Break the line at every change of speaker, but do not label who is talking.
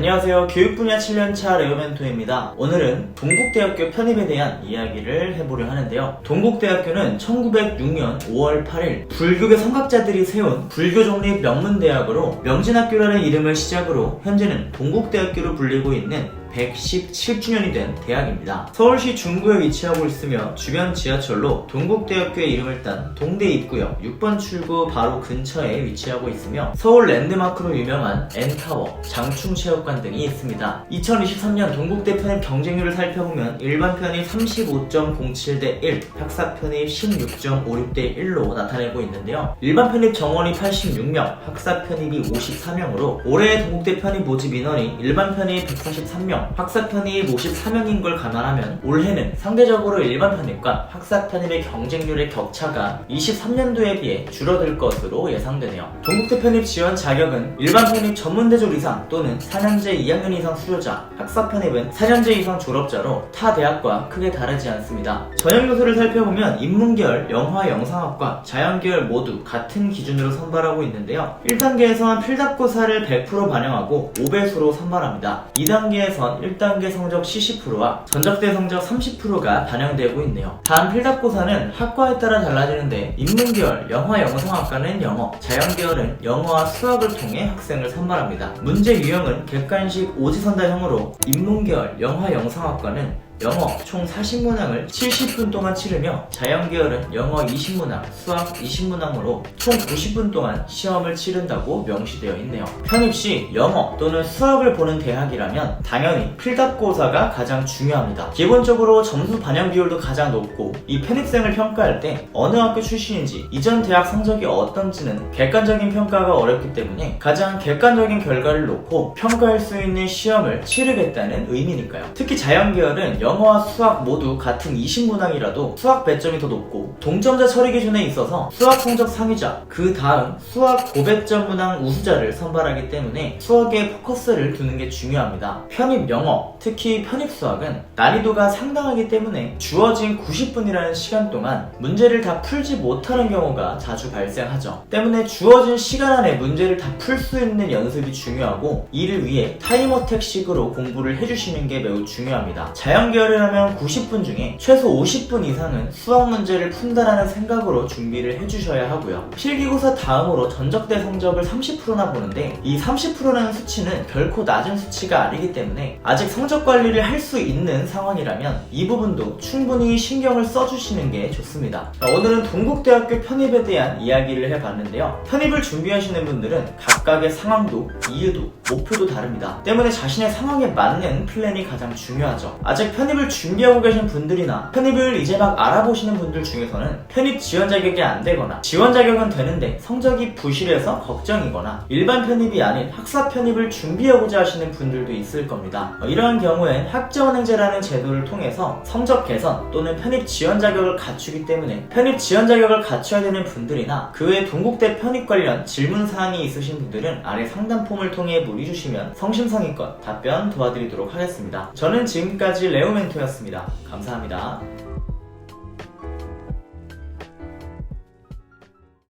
안녕하세요. 교육 분야 7년차 레오멘토입니다. 오늘은 동국대학교 편입에 대한 이야기를 해보려 하는데요. 동국대학교는 1906년 5월 8일 불교계 선각자들이 세운 불교 독립 명문대학으로 명진학교라는 이름을 시작으로 현재는 동국대학교로 불리고 있는 117주년이 된 대학입니다. 서울시 중구에 위치하고 있으며 주변 지하철로 동국대학교의 이름을 딴 동대 입구역 6번 출구 바로 근처에 위치하고 있으며 서울 랜드마크로 유명한 N타워, 장충체육관 등이 있습니다. 2023년 동국대 편입 경쟁률을 살펴보면 일반 편입 35.07대 1, 학사 편입 16.56대 1로 나타내고 있는데요. 일반 편입 정원이 86명, 학사 편입이 54명으로 올해 동국대 편입 모집 인원이 일반 편입 143명, 학사 편입 54명인 걸 감안하면 올해는 상대적으로 일반 편입과 학사 편입의 경쟁률의 격차가 23년도에 비해 줄어들 것으로 예상되네요. 동국대 편입 지원 자격은 일반 편입 전문대졸 이상 또는 4년제 2학년 이상 수료자, 학사 편입은 4년제 이상 졸업자로 타 대학과 크게 다르지 않습니다. 전형 요소를 살펴보면 인문계열, 영화 영상학과, 자연계열 모두 같은 기준으로 선발하고 있는데요. 1단계에선 필답고사를 100% 반영하고 5배수로 선발합니다. 2단계에선 1단계 성적 70%와 전적대 성적 30%가 반영되고 있네요. 단 필답고사는 학과에 따라 달라지는데 인문계열, 영화 영상학과는 영어, 자연계열은 영어와 수학을 통해 학생을 선발합니다. 문제 유형은 객관식 오지선다형으로 인문계열, 영화 영상학과는 영어 총 40문항을 70분 동안 치르며 자연계열은 영어 20문항, 수학 20문항으로 총 90분 동안 시험을 치른다고 명시되어 있네요. 편입 시 영어 또는 수학을 보는 대학이라면 당연히 필답고사가 가장 중요합니다. 기본적으로 점수 반영 비율도 가장 높고 이 편입생을 평가할 때 어느 학교 출신인지, 이전 대학 성적이 어떤지는 객관적인 평가가 어렵기 때문에 가장 객관적인 결과를 놓고 평가할 수 있는 시험을 치르겠다는 의미니까요. 특히 자연계열은 영어와 수학 모두 같은 20문항이라도 수학 배점이 더 높고 동점자 처리 기준에 있어서 수학 성적 상위자, 그 다음 수학 고배점 문항 우수자를 선발하기 때문에 수학에 포커스를 두는 게 중요합니다. 편입 영어, 특히 편입 수학은 난이도가 상당하기 때문에 주어진 90분이라는 시간 동안 문제를 다 풀지 못하는 경우가 자주 발생하죠. 때문에 주어진 시간 안에 문제를 다 풀 수 있는 연습이 중요하고 이를 위해 타임어택식으로 공부를 해주시는 게 매우 중요합니다. 자연계열을 하면 90분 중에 최소 50분 이상은 수학 문제를 푼다라는 생각으로 준비를 해주셔야 하고요. 필기고사 다음으로 전적대 성적을 30%나 보는데 이 30%라는 수치는 결코 낮은 수치가 아니기 때문에 아직 성적 관리를 할 수 있는 상황이라면 이 부분도 충분히 신경을 써주시는 게 좋습니다. 오늘은 동국대학교 편입에 대한 이야기를 해봤는데요. 편입을 준비하시는 분들은 각각의 상황도, 이유도, 목표도 다릅니다. 때문에 자신의 상황에 맞는 플랜이 가장 중요하죠. 아직 편입을 준비하고 계신 분들이나 편입을 이제 막 알아보시는 분들 중에서는 편입 지원 자격이 안 되거나 지원 자격은 되는데 성적이 부실해서 걱정이거나 일반 편입이 아닌 학사 편입을 준비하고자 하시는 분들도 있을 겁니다. 이러한 경우엔 학자원행제라는 제도를 통해서 성적 개선 또는 편입 지원 자격을 갖추기 때문에 편입 지원 자격을 갖춰야 되는 분들이나 그 외 동국대 편입 관련 질문사항이 있으신 분들은 아래 상담 폼을 통해 문의 주시면 성심성의껏 답변 도와드리도록 하겠습니다. 저는 지금까지 레오멘토였습니다. 감사합니다.